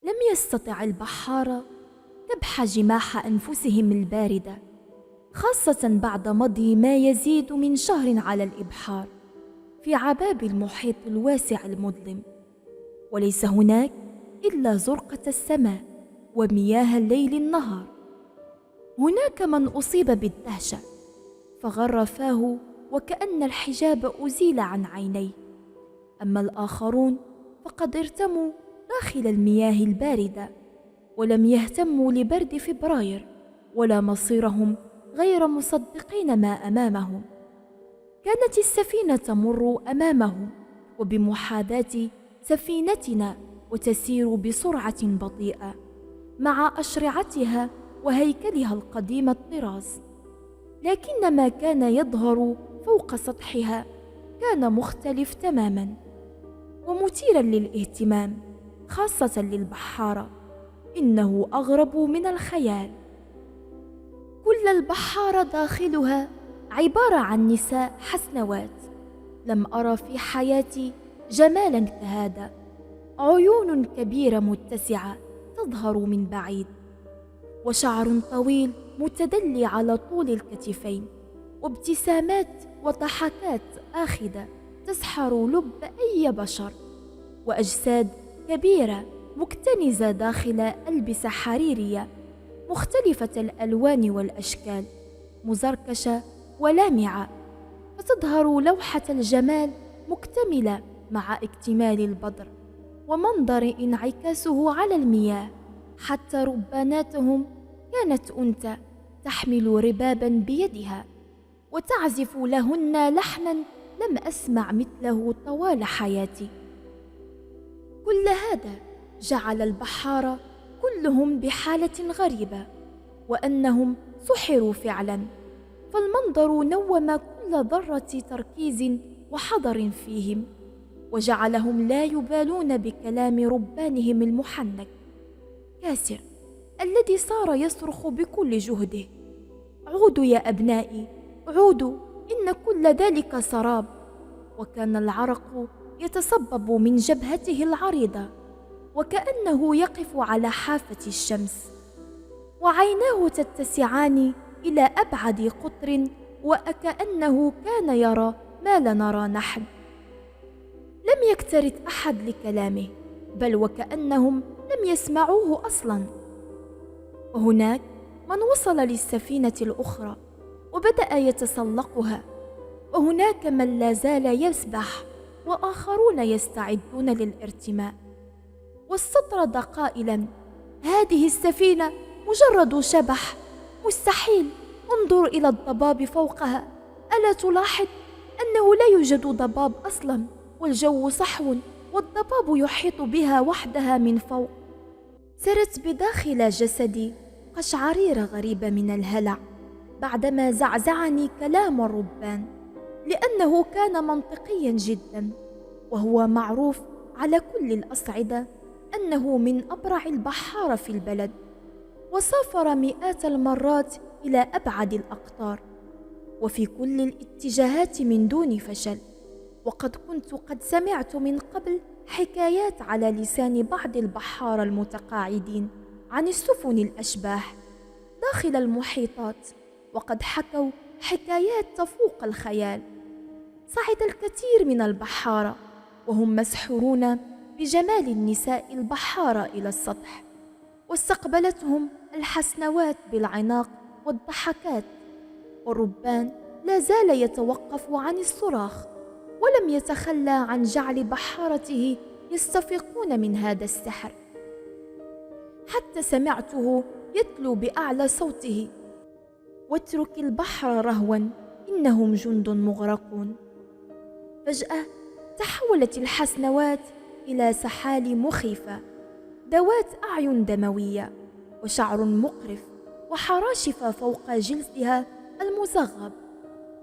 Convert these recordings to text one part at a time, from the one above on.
لم يستطع البحارة كبح جماح أنفسهم الباردة، خاصة بعد مضي ما يزيد من شهر على الإبحار في عباب المحيط الواسع المظلم، وليس هناك إلا زرقة السماء ومياه الليل النهار. هناك من أصيب بالدهشة فغر فاه وكأن الحجاب أزيل عن عينيه، أما الآخرون فقد ارتموا داخل المياه الباردة ولم يهتموا لبرد فبراير ولا مصيرهم، غير مصدقين ما أمامهم. كانت السفينة تمر أمامهم وبمحاذاة سفينتنا وتسير بسرعة بطيئة مع أشرعتها وهيكلها القديم الطراز، لكن ما كان يظهر فوق سطحها كان مختلف تماما ومثيرا للاهتمام، خاصة للبحارة. إنه أغرب من الخيال. كل البحارة داخلها عبارة عن نساء حسنوات. لم أرى في حياتي جمالا كهذا، عيون كبيرة متسعة تظهر من بعيد، وشعر طويل متدلي على طول الكتفين، وابتسامات وضحكات آخذة تسحر لب أي بشر، وأجساد كبيرة مكتنزة داخل ألبسة حريرية مختلفة الألوان والأشكال، مزركشة ولامعة، فتظهر لوحة الجمال مكتملة مع اكتمال البدر ومنظر انعكاسه على المياه. حتى رباناتهم كانت أنثى تحمل ربابا بيدها وتعزف لهن لحنا لم أسمع مثله طوال حياتي. كل هذا جعل البحارة كلهم بحالة غريبة، وأنهم سحروا فعلا، فالمنظر نوم كل ذرة تركيز وحضر فيهم، وجعلهم لا يبالون بكلام ربانهم المحنك كاسر الذي صار يصرخ بكل جهده: عودوا يا أبنائي، عودوا، إن كل ذلك سراب. وكان العرق يتصبب من جبهته العريضة وكأنه يقف على حافة الشمس، وعيناه تتسعان إلى أبعد قطر وكأنه كان يرى ما لا نرى نحن. لم يكترث أحد لكلامه، بل وكأنهم لم يسمعوه أصلا. وهناك من وصل للسفينة الأخرى وبدأ يتسلقها، وهناك من لا زال يسبح، وآخرون يستعدون للارتماء. واستطرد قائلا: هذه السفينة مجرد شبح، مستحيل، انظر إلى الضباب فوقها، ألا تلاحظ أنه لا يوجد ضباب أصلا، والجو صحو والضباب يحيط بها وحدها من فوق. سرت بداخل جسدي قشعريرة غريبة من الهلع بعدما زعزعني كلام الربان، لأنه كان منطقيا جدا، وهو معروف على كل الأصعدة أنه من أبرع البحارة في البلد، وسافر مئات المرات إلى أبعد الأقطار وفي كل الاتجاهات من دون فشل. وقد كنت قد سمعت من قبل حكايات على لسان بعض البحارة المتقاعدين عن السفن الأشباح داخل المحيطات، وقد حكوا حكايات تفوق الخيال. صعد الكثير من البحارة وهم مسحورون بجمال النساء البحارة إلى السطح، واستقبلتهم الحسنوات بالعناق والضحكات، والربان لا زال يتوقف عن الصراخ ولم يتخلى عن جعل بحارته يستفيقون من هذا السحر، حتى سمعته يتلو بأعلى صوته: واترك البحر رهوا، إنهم جند مغرقون. فجأة تحولت الحسنوات إلى سحال مخيفة ذوات أعين دموية وشعر مقرف وحراشف فوق جلدها المزغب،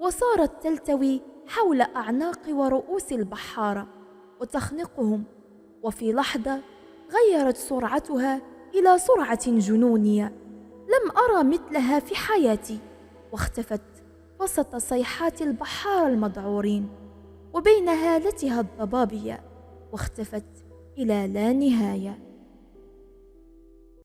وصارت تلتوي حول أعناق ورؤوس البحارة وتخنقهم، وفي لحظة غيرت سرعتها إلى سرعة جنونية لم أرى مثلها في حياتي، واختفت وسط صيحات البحارة المذعورين وبين هالتها الضبابية، واختفت إلى لا نهاية.